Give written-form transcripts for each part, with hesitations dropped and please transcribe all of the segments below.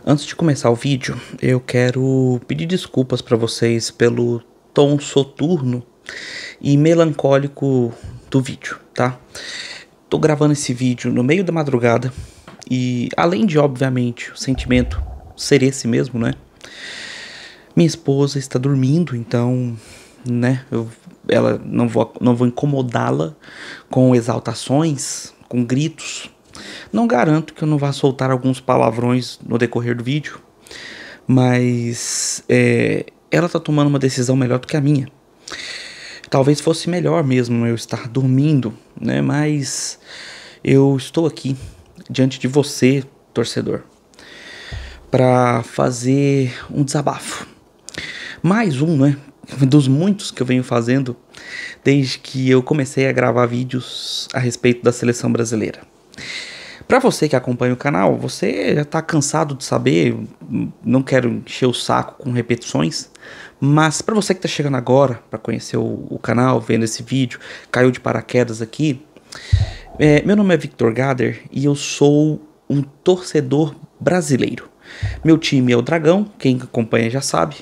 Antes de começar o vídeo, eu quero pedir desculpas para vocês pelo tom soturno e melancólico do vídeo, tá? Tô gravando esse vídeo no meio da madrugada e, além de, obviamente, o sentimento ser esse mesmo, né? Minha esposa está dormindo, então, né? Ela não vou incomodá-la com exaltações, com gritos. Não garanto que eu não vá soltar alguns palavrões no decorrer do vídeo, mas ela tá tomando uma decisão melhor do que a minha. Talvez fosse melhor mesmo eu estar dormindo, né? Mas eu estou aqui diante de você, torcedor, para fazer um desabafo. Mais um, né? Dos muitos que eu venho fazendo desde que eu comecei a gravar vídeos a respeito da seleção brasileira. Para você que acompanha o canal, você já tá cansado de saber, não quero encher o saco com repetições, mas para você que tá chegando agora para conhecer o canal, vendo esse vídeo, caiu de paraquedas aqui, meu nome é Victor Gader e eu sou um torcedor brasileiro. Meu time é o Dragão, quem acompanha já sabe,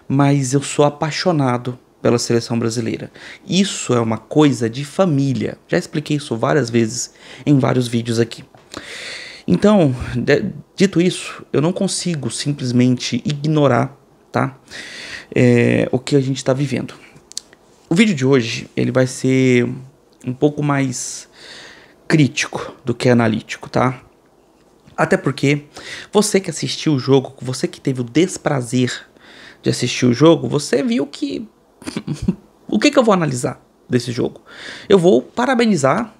mas eu sou apaixonado pela seleção brasileira. Isso é uma coisa de família, já expliquei isso várias vezes em vários vídeos aqui. Então, dito isso, eu não consigo simplesmente ignorar, tá? O que a gente está vivendo. O vídeo de hoje, ele vai ser um pouco mais crítico do que analítico, tá? Até porque você que assistiu o jogo, você que teve o desprazer de assistir o jogo, você viu que... O que eu vou analisar desse jogo? Eu vou parabenizar,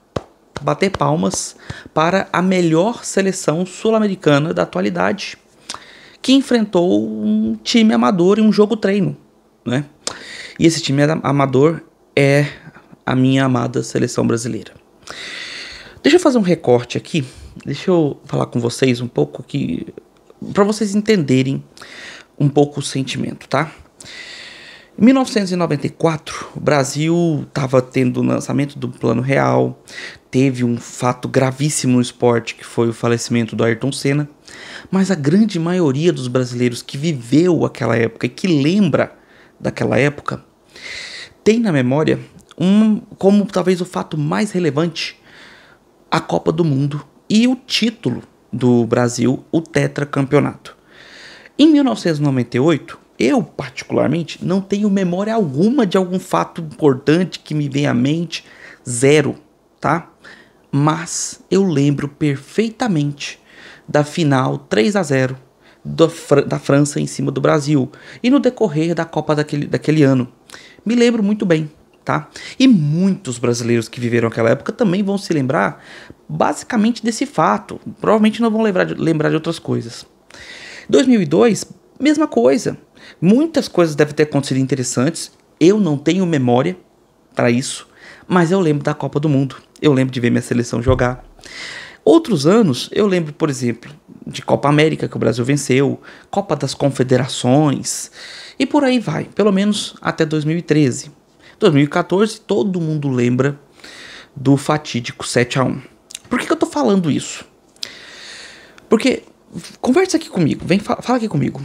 bater palmas para a melhor seleção sul-americana da atualidade, que enfrentou um time amador em um jogo treino, né? E esse time amador é a minha amada seleção brasileira. Deixa eu fazer um recorte aqui, deixa eu falar com vocês um pouco aqui, para vocês entenderem um pouco o sentimento, tá? Em 1994, o Brasil estava tendo o lançamento do Plano Real, teve um fato gravíssimo no esporte, que foi o falecimento do Ayrton Senna, mas a grande maioria dos brasileiros que viveu aquela época e que lembra daquela época, tem na memória, como talvez o fato mais relevante, a Copa do Mundo e o título do Brasil, o tetracampeonato. Em 1998, eu, particularmente, não tenho memória alguma de algum fato importante que me venha à mente. Zero, tá? Mas eu lembro perfeitamente da final 3-0 da França em cima do Brasil. E no decorrer da Copa daquele ano. Me lembro muito bem, tá? E muitos brasileiros que viveram aquela época também vão se lembrar basicamente desse fato. Provavelmente não vão lembrar de outras coisas. 2002, mesma coisa. Muitas coisas devem ter acontecido interessantes. Eu não tenho memória para isso, mas eu lembro da Copa do Mundo. Eu lembro de ver minha seleção jogar. Outros anos, eu lembro, por exemplo, de Copa América que o Brasil venceu, Copa das Confederações e por aí vai, pelo menos até 2013. 2014, todo mundo lembra do fatídico 7-1. Por que eu tô falando isso? Porque, conversa aqui comigo, fala aqui comigo.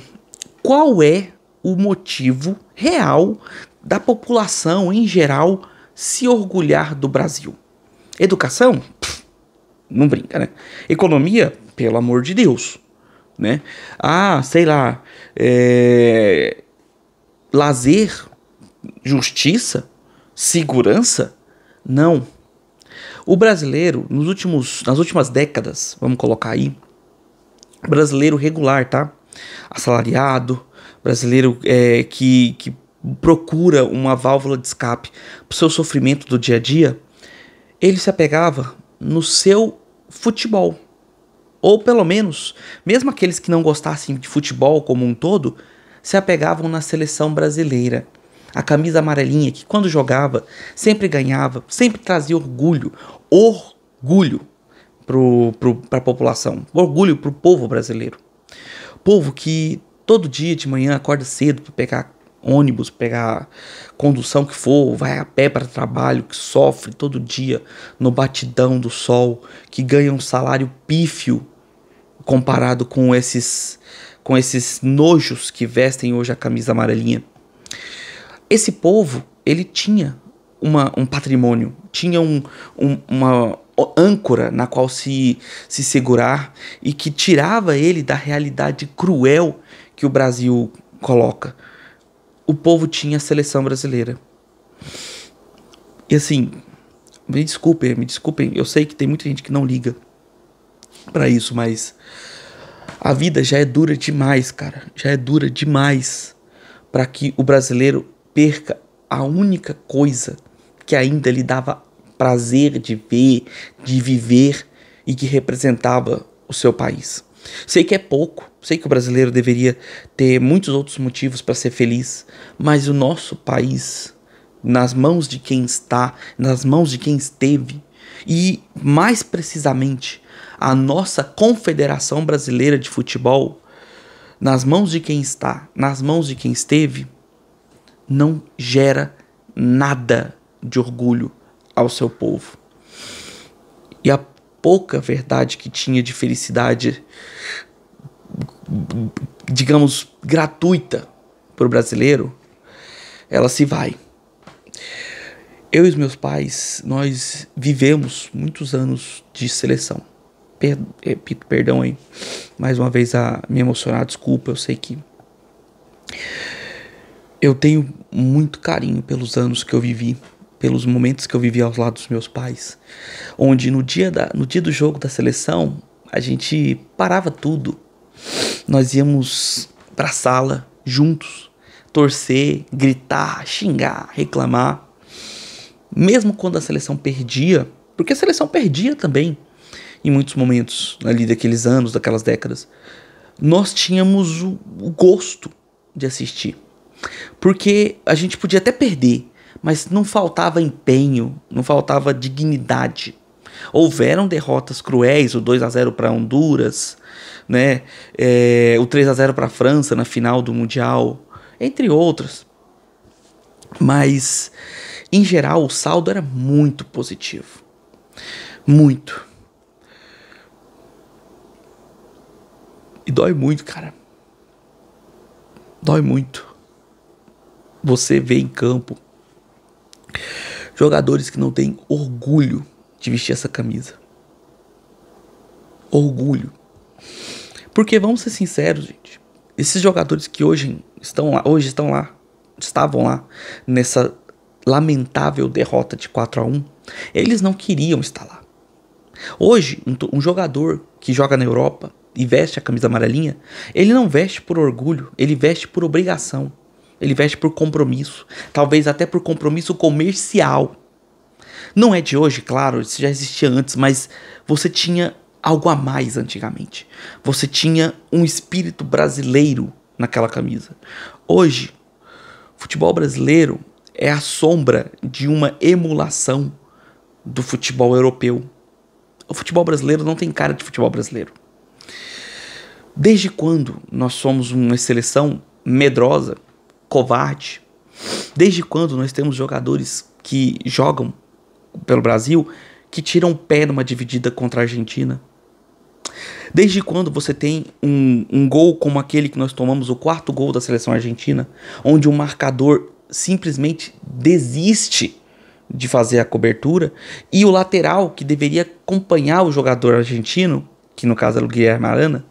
Qual é o motivo real da população em geral se orgulhar do Brasil? Educação? Pff, não brinca, né? Economia? Pelo amor de Deus, né? Ah, sei lá, lazer, justiça, segurança? Não. O brasileiro, nas últimas décadas, vamos colocar aí, brasileiro regular, tá? Assalariado, brasileiro que procura uma válvula de escape para o seu sofrimento do dia a dia, ele se apegava no seu futebol. Ou pelo menos, mesmo aqueles que não gostassem de futebol como um todo, se apegavam na seleção brasileira. A camisa amarelinha que quando jogava, sempre ganhava, sempre trazia orgulho para a população, orgulho para o povo brasileiro. Povo que todo dia de manhã acorda cedo para pegar ônibus, pegar condução que for, vai a pé para trabalho, que sofre todo dia no batidão do sol, que ganha um salário pífio comparado com esses com esses nojos que vestem hoje a camisa amarelinha. Esse povo, ele tinha um patrimônio, tinha uma âncora na qual se segurar e que tirava ele da realidade cruel que o Brasil coloca. O povo tinha a seleção brasileira. E assim, me desculpem, eu sei que tem muita gente que não liga pra isso, mas a vida já é dura demais, cara. Já é dura demais pra que o brasileiro perca a única coisa que ainda lhe dava prazer de ver, de viver e que representava o seu país. Sei que é pouco, sei que o brasileiro deveria ter muitos outros motivos para ser feliz, mas o nosso país, nas mãos de quem está, nas mãos de quem esteve, e mais precisamente a nossa Confederação Brasileira de Futebol, nas mãos de quem está, nas mãos de quem esteve, não gera nada de orgulho ao seu povo. E a pouca verdade que tinha de felicidade, digamos, gratuita para o brasileiro, ela se vai. Eu e os meus pais, nós vivemos muitos anos de seleção. Repito, perdão aí, mais uma vez a me emocionar, desculpa, eu sei que eu tenho muito carinho pelos anos que eu vivi, pelos momentos que eu vivi aos lados dos meus pais, onde no dia do jogo da seleção, a gente parava tudo. Nós íamos pra sala juntos, torcer, gritar, xingar, reclamar. Mesmo quando a seleção perdia, porque a seleção perdia também em muitos momentos ali daqueles anos, daquelas décadas, nós tínhamos o gosto de assistir. Porque a gente podia até perder, mas não faltava empenho, não faltava dignidade. Houveram derrotas cruéis, o 2-0 para Honduras, né? O 3-0 para a França na final do Mundial, entre outras. Mas, em geral, o saldo era muito positivo. Muito. E dói muito, cara. Dói muito. Você vê em campo jogadores que não têm orgulho de vestir essa camisa. Orgulho. Porque vamos ser sinceros, gente. Esses jogadores que hoje estavam lá nessa lamentável derrota de 4-1, eles não queriam estar lá. Hoje, um jogador que joga na Europa e veste a camisa amarelinha, ele não veste por orgulho, ele veste por obrigação. Ele veste por compromisso, talvez até por compromisso comercial. Não é de hoje, claro, isso já existia antes, mas você tinha algo a mais antigamente. Você tinha um espírito brasileiro naquela camisa. Hoje, o futebol brasileiro é a sombra de uma emulação do futebol europeu. O futebol brasileiro não tem cara de futebol brasileiro. Desde quando nós somos uma seleção medrosa, covarde? Desde quando nós temos jogadores que jogam pelo Brasil que tiram o pé numa dividida contra a Argentina? Desde quando você tem um gol como aquele que nós tomamos, o 4º gol da seleção argentina, onde o marcador simplesmente desiste de fazer a cobertura e o lateral, que deveria acompanhar o jogador argentino, que no caso era o Guilherme Arana,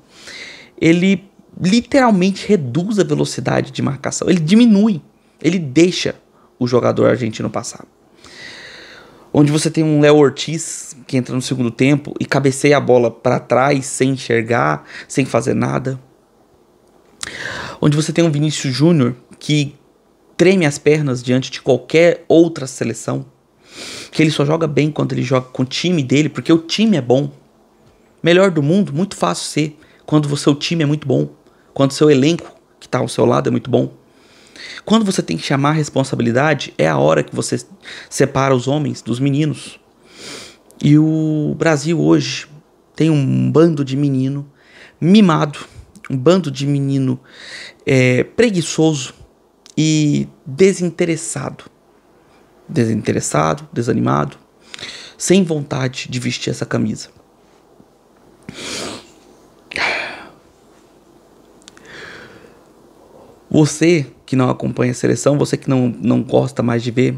ele literalmente reduz a velocidade de marcação, ele diminui, ele deixa o jogador argentino passar. Onde você tem um Léo Ortiz que entra no segundo tempo e cabeceia a bola para trás sem enxergar, sem fazer nada. Onde você tem um Vinícius Júnior que treme as pernas diante de qualquer outra seleção, que ele só joga bem quando ele joga com o time dele, porque o time é bom. Melhor do mundo, muito fácil ser quando o seu time é muito bom, quando o seu elenco que está ao seu lado é muito bom. Quando você tem que chamar a responsabilidade, é a hora que você separa os homens dos meninos. E o Brasil hoje tem um bando de menino mimado, um bando de menino preguiçoso e desinteressado. Desinteressado, desanimado, sem vontade de vestir essa camisa. Você que não acompanha a seleção, você que não gosta mais de ver,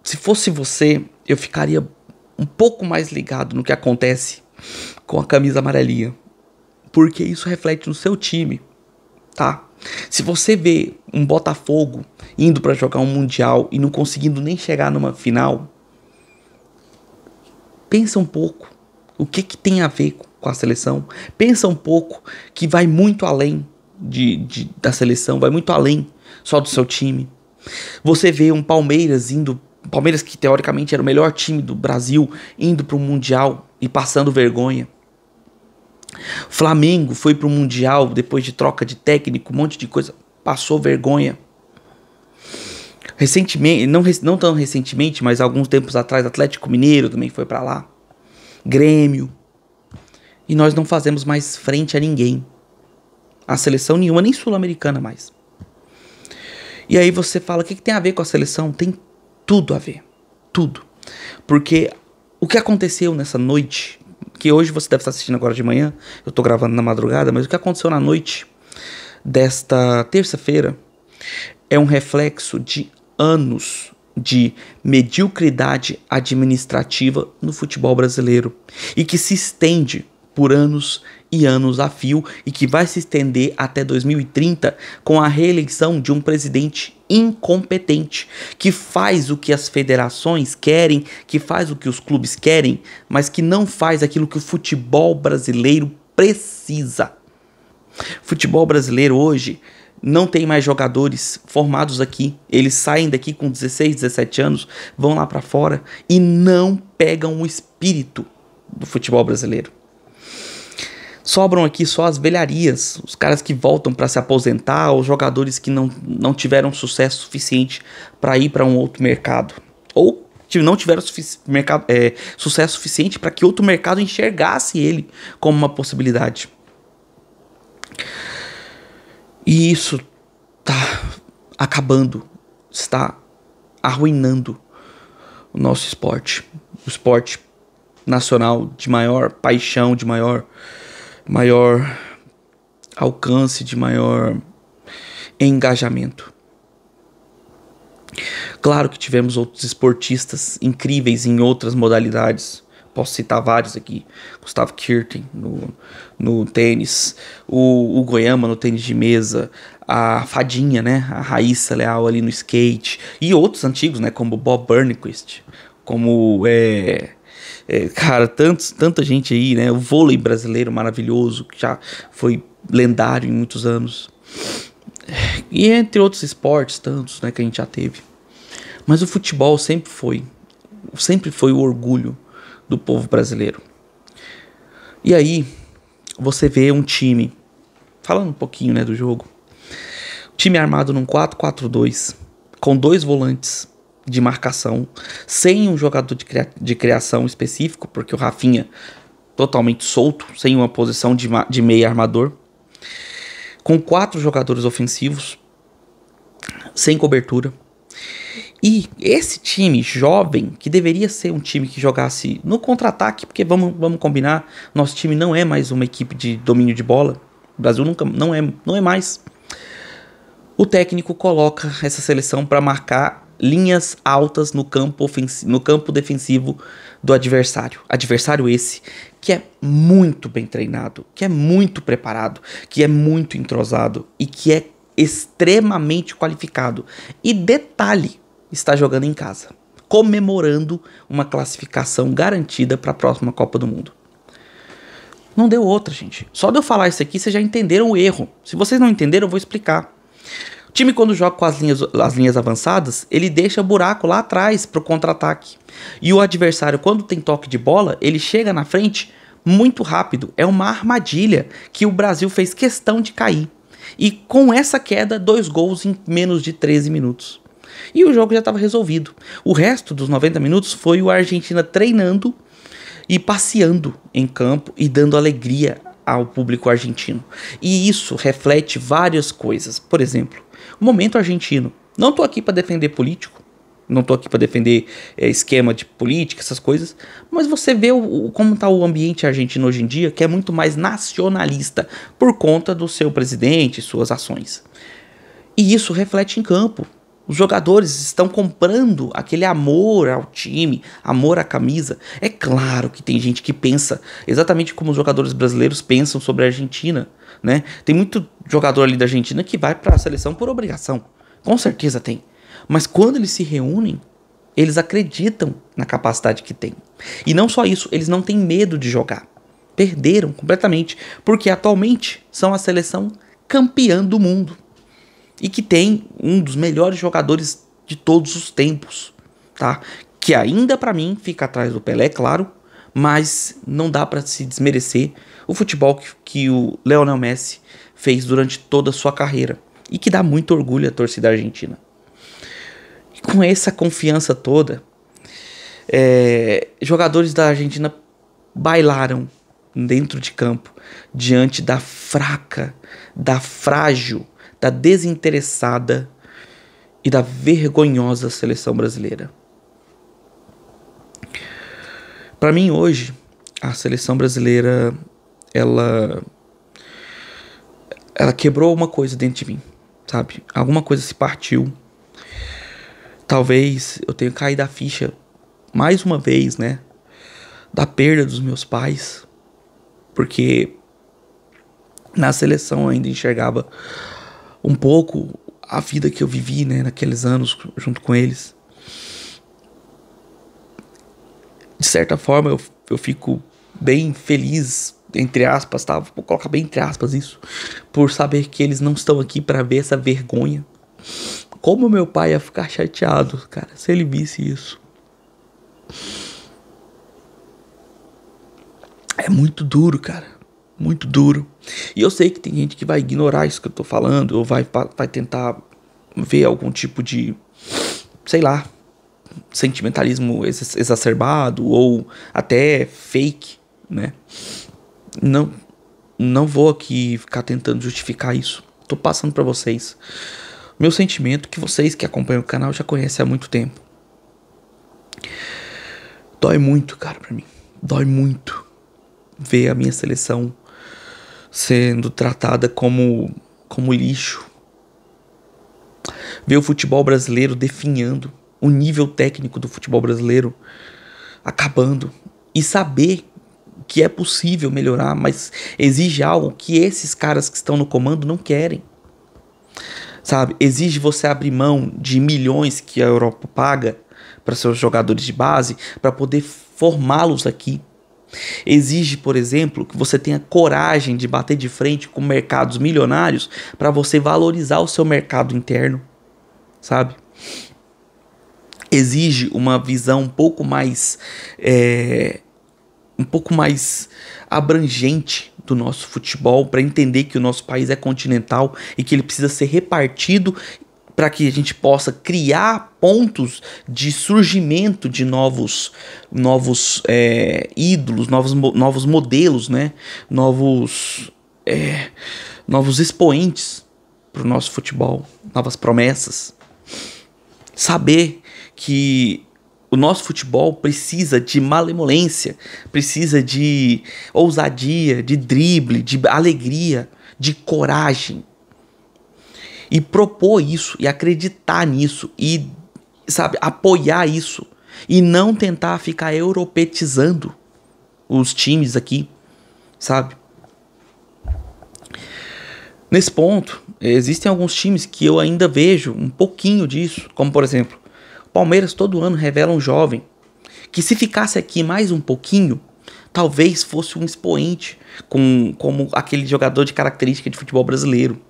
se fosse você, eu ficaria um pouco mais ligado no que acontece com a camisa amarelinha, porque isso reflete no seu time, tá? Se você vê um Botafogo indo para jogar um Mundial e não conseguindo nem chegar numa final, pensa um pouco o que tem a ver com a seleção. Pensa um pouco que vai muito além da seleção, vai muito além só do seu time. Você vê um Palmeiras que teoricamente era o melhor time do Brasil, indo para o Mundial e passando vergonha. Flamengo foi para o Mundial depois de troca de técnico, um monte de coisa, passou vergonha. Recentemente, não tão recentemente, mas alguns tempos atrás, Atlético Mineiro também foi para lá. Grêmio. E nós não fazemos mais frente a ninguém. A seleção nenhuma, nem sul-americana mais. E aí você fala, o que tem a ver com a seleção? Tem tudo a ver. Tudo. Porque o que aconteceu nessa noite, que hoje você deve estar assistindo agora de manhã, eu tô gravando na madrugada, mas o que aconteceu na noite desta terça-feira é um reflexo de anos de mediocridade administrativa no futebol brasileiro e que se estende por anos e anos a fio e que vai se estender até 2030 com a reeleição de um presidente incompetente que faz o que as federações querem, que faz o que os clubes querem, mas que não faz aquilo que o futebol brasileiro precisa. O futebol brasileiro hoje não tem mais jogadores formados aqui. Eles saem daqui com 16, 17 anos, vão lá para fora e não pegam o espírito do futebol brasileiro. Sobram aqui só as velharias, os caras que voltam para se aposentar, os jogadores que não tiveram sucesso suficiente para ir para um outro mercado. Ou não tiveram sucesso suficiente para que outro mercado enxergasse ele como uma possibilidade. E isso está acabando, está arruinando o nosso esporte. O esporte nacional de maior paixão, de maior alcance, de maior engajamento. Claro que tivemos outros esportistas incríveis em outras modalidades. Posso citar vários aqui. Gustavo Kuerten no tênis, o Goiama no tênis de mesa, a Fadinha, né? A Raíssa Leal ali no skate. E outros antigos, né? Como Bob Burnquist, como cara, tanta gente aí, né? O vôlei brasileiro maravilhoso, que já foi lendário em muitos anos. E entre outros esportes, tantos, né? Que a gente já teve. Mas o futebol sempre foi o orgulho do povo brasileiro. E aí, você vê um time, falando um pouquinho, né, do jogo, time armado num 4-4-2, com 2 volantes de marcação, sem um jogador de criação específico, porque o Rafinha totalmente solto, sem uma posição de meia armador, com 4 jogadores ofensivos, sem cobertura. E esse time jovem, que deveria ser um time que jogasse no contra-ataque, porque vamos combinar, nosso time não é mais uma equipe de domínio de bola, o Brasil não é mais. O técnico coloca essa seleção para marcar linhas altas no campo defensivo do adversário. Adversário esse que é muito bem treinado, que é muito preparado, que é muito entrosado e que é extremamente qualificado. E detalhe, está jogando em casa, comemorando uma classificação garantida para a próxima Copa do Mundo. Não deu outra, gente. Só de eu falar isso aqui, vocês já entenderam o erro. Se vocês não entenderam, eu vou explicar. O time, quando joga com as linhas avançadas, ele deixa buraco lá atrás para o contra-ataque. E o adversário, quando tem toque de bola, ele chega na frente muito rápido. É uma armadilha que o Brasil fez questão de cair. E com essa queda, 2 gols em menos de 13 minutos. E o jogo já estava resolvido. O resto dos 90 minutos foi o Argentina treinando e passeando em campo e dando alegria ao público argentino. E isso reflete várias coisas. Por exemplo, o momento argentino. Não estou aqui para defender político. Não tô aqui para defender esquema de política, essas coisas, mas você vê como tá o ambiente argentino hoje em dia, que é muito mais nacionalista por conta do seu presidente e suas ações. E isso reflete em campo. Os jogadores estão comprando aquele amor ao time, amor à camisa. É claro que tem gente que pensa exatamente como os jogadores brasileiros pensam sobre a Argentina, né? Tem muito jogador ali da Argentina que vai para a seleção por obrigação. Com certeza tem. Mas quando eles se reúnem, eles acreditam na capacidade que tem. E não só isso, eles não têm medo de jogar. Perderam completamente, porque atualmente são a seleção campeã do mundo. E que tem um dos melhores jogadores de todos os tempos, tá? Que ainda pra mim fica atrás do Pelé, claro, mas não dá pra se desmerecer o futebol que o Lionel Messi fez durante toda a sua carreira e que dá muito orgulho à torcida argentina. E com essa confiança toda, jogadores da Argentina bailaram dentro de campo diante da fraca, da frágil, da desinteressada e da vergonhosa seleção brasileira. Para mim hoje, a seleção brasileira, ela quebrou uma coisa dentro de mim, sabe? Alguma coisa se partiu. Talvez eu tenha caído a ficha mais uma vez, né? Da perda dos meus pais, porque na seleção eu ainda enxergava um pouco a vida que eu vivi, né, naqueles anos junto com eles. De certa forma eu fico bem feliz, entre aspas, tá? Vou colocar bem entre aspas isso, por saber que eles não estão aqui para ver essa vergonha. Como meu pai ia ficar chateado, cara, se ele visse isso. É muito duro, cara. Muito duro. E eu sei que tem gente que vai ignorar isso que eu tô falando, ou vai tentar ver algum tipo de, sei lá, sentimentalismo exacerbado, ou até fake, né? Não vou aqui ficar tentando justificar isso. Tô passando pra vocês meu sentimento, que vocês que acompanham o canal já conhecem há muito tempo. Dói muito, cara, pra mim. Dói muito ver a minha seleção sendo tratada como lixo. Ver o futebol brasileiro definhando, o nível técnico do futebol brasileiro acabando. E saber que é possível melhorar, mas exige algo que esses caras que estão no comando não querem. Sabe? Exige você abrir mão de milhões que a Europa paga para seus jogadores de base, para poder formá-los aqui. Exige, por exemplo, que você tenha coragem de bater de frente com mercados milionários para você valorizar o seu mercado interno, sabe? Exige uma visão um pouco mais abrangente do nosso futebol, para entender que o nosso país é continental e que ele precisa ser repartido para que a gente possa criar pontos de surgimento de novos ídolos, novos modelos, né? Novos expoentes para o nosso futebol, novas promessas. Saber que o nosso futebol precisa de malemolência, precisa de ousadia, de drible, de alegria, de coragem. E propor isso, e acreditar nisso, e, sabe, apoiar isso. E não tentar ficar europeizando os times aqui, sabe? Nesse ponto, existem alguns times que eu ainda vejo um pouquinho disso. Como, por exemplo, o Palmeiras todo ano revela um jovem que, se ficasse aqui mais um pouquinho, talvez fosse um expoente como aquele jogador de característica de futebol brasileiro.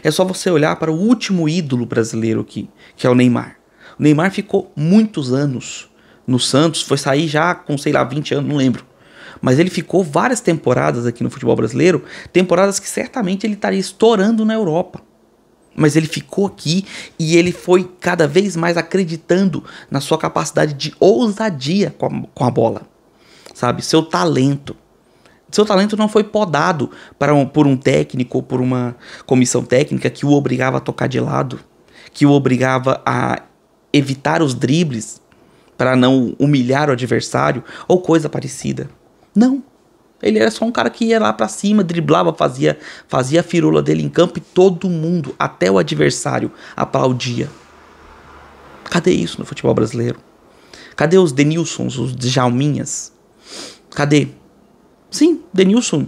É só você olhar para o último ídolo brasileiro aqui, que é o Neymar. O Neymar ficou muitos anos no Santos, foi sair já com, sei lá, 20 anos, não lembro. Mas ele ficou várias temporadas aqui no futebol brasileiro, temporadas que certamente ele estaria estourando na Europa. Mas ele ficou aqui e ele foi cada vez mais acreditando na sua capacidade de ousadia com a bola, sabe? Seu talento. Seu talento não foi podado por um técnico ou por uma comissão técnica que o obrigava a tocar de lado, que o obrigava a evitar os dribles para não humilhar o adversário ou coisa parecida. Não. Ele era só um cara que ia lá pra cima, driblava, fazia a firula dele em campo e todo mundo, até o adversário, aplaudia. Cadê isso no futebol brasileiro? Cadê os Denilsons, os Djalminhas? Cadê? Sim, Denilson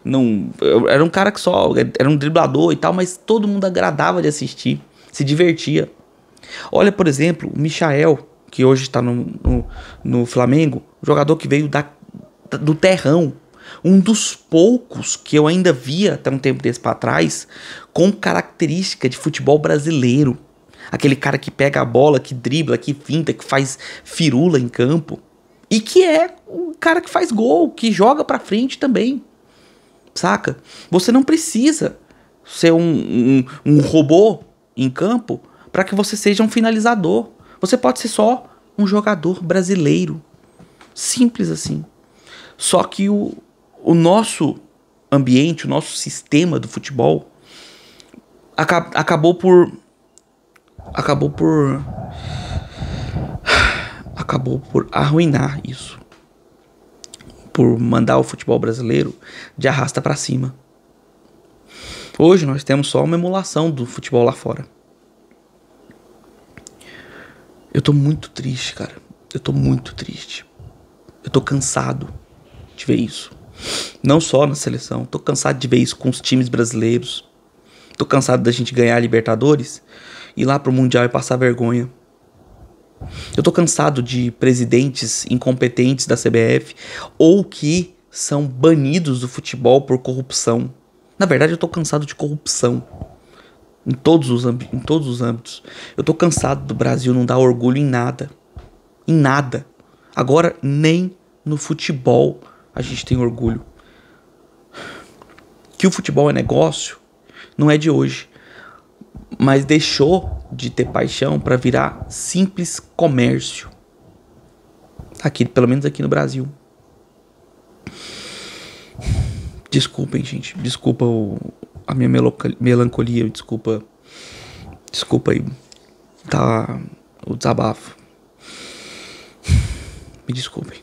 não, era um cara que só era um driblador e tal, mas todo mundo agradava de assistir, se divertia. Olha, por exemplo, o Michael, que hoje está no Flamengo, jogador que veio do terrão, um dos poucos que eu ainda via até um tempo desse para trás, com característica de futebol brasileiro. Aquele cara que pega a bola, que dribla, que finta, que faz firula em campo. E que é um cara que faz gol, que joga pra frente também. Saca? Você não precisa ser um robô em campo para que você seja um finalizador. Você pode ser só um jogador brasileiro. Simples assim. Só que o nosso ambiente, o nosso sistema do futebol acabou por arruinar isso. Por mandar o futebol brasileiro de arrasta pra cima. Hoje nós temos só uma emulação do futebol lá fora. Eu tô muito triste, cara. Eu tô muito triste. Eu tô cansado de ver isso. Não só na seleção. Tô cansado de ver isso com os times brasileiros. Tô cansado da gente ganhar a Libertadores, ir lá pro Mundial e passar vergonha. Eu tô cansado de presidentes incompetentes da CBF ou que são banidos do futebol por corrupção. Na verdade, eu tô cansado de corrupção em todos os âmbitos. Eu tô cansado do Brasil não dar orgulho em nada. Em nada. Agora, nem no futebol a gente tem orgulho. Que o futebol é negócio não é de hoje, mas deixou de ter paixão para virar simples comércio. Aqui, pelo menos aqui no Brasil. Desculpem, gente. Desculpa a minha melancolia. Desculpa aí. Tá o desabafo. Me desculpem.